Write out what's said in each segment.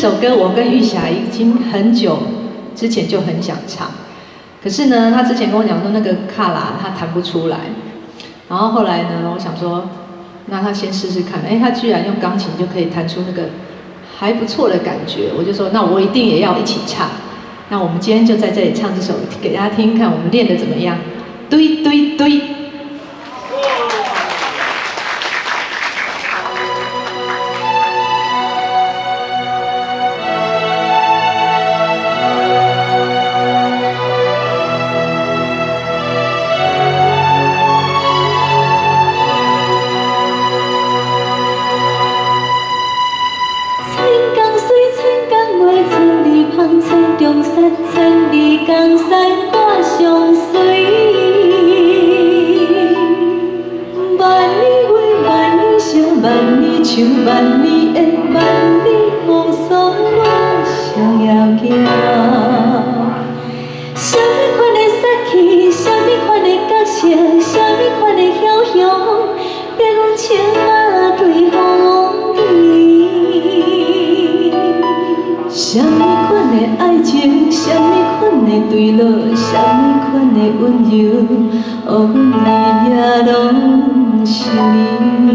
这首歌我跟玉霞已经很久之前就很想唱，可是呢，他之前跟我讲说那个卡拉他弹不出来，然后后来呢，我想说，那他先试试看，哎，他居然用钢琴就可以弹出那个还不错的感觉，我就说那我一定也要一起唱。那我们今天就在这里唱这首给大家听，看我们练得怎么样？堆堆堆。千中山，千里江山我相随。万里花，万里香，万里树，万里烟，万里风霜我想要行。什么款的杀气，什么款的角色，什么款的枭雄，别阮情马对风雨。什么款的爱情，什么款的对路，什么款的温柔，予阮日夜拢是你。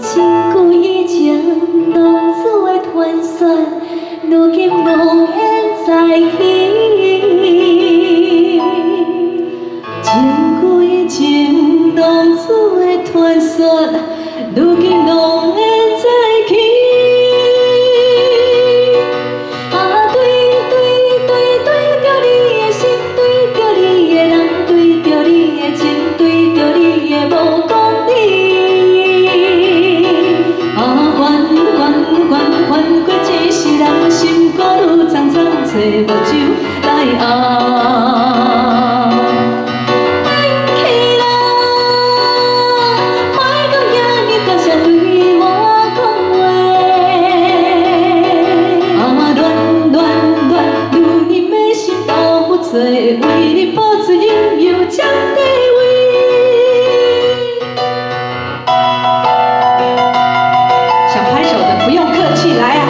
真久以前浪子的传说，如今无缘再起。真久以前浪子的传说，如今无缘再起。找目睭来熬，免气啦，莫讲遐尼大声对我讲话。恋恋恋，如你的心斗有做，为你保持拥有占地位。想拍手的不用客气，来啊！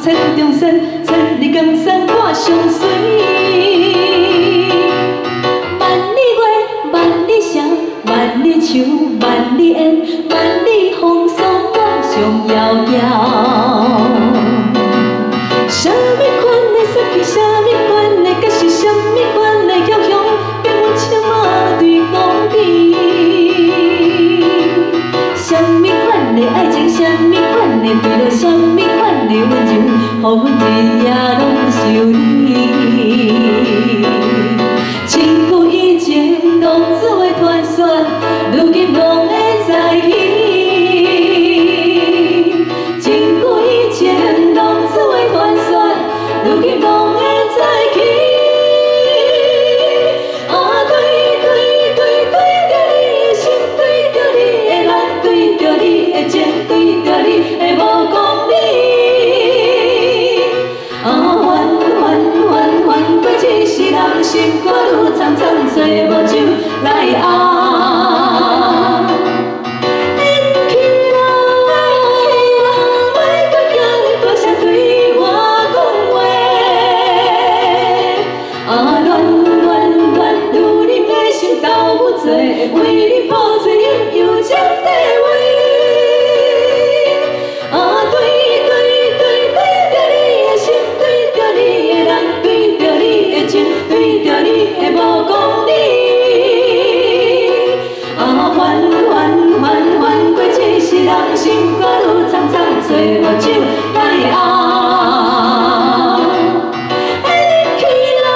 千中山，千里江山我相随。万里花，万里香，万里树，万里烟，万里风霜我想遥遥。什么款的杀气，什么款的角色，什么款的枭雄，别阮情马对风雨。什么款的爱情，什么款的对路，什么款的温柔。予阮日夜拢想你。真久以前浪子的传说，如今无缘再起。真久以前浪子的传说，如今无缘再起。对对对对着你的心，对着你的人，对着你的情，对着你的目光。心肝愈苍苍，找目睭来熬。免气啦，莫搁惊你大声对我讲话。恋恋恋，如你的心斗有做，为你保持拥有占地位。心肝愈苍苍，找目睭来熬。免气啦，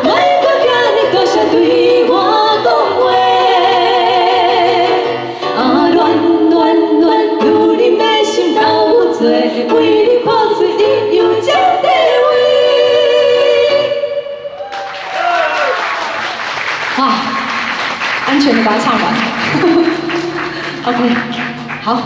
莫搁惊你大声对我讲话。恋恋恋，如你的心斗有做，为你保持拥有占地位。哇，安全的把它唱完。OK， 好。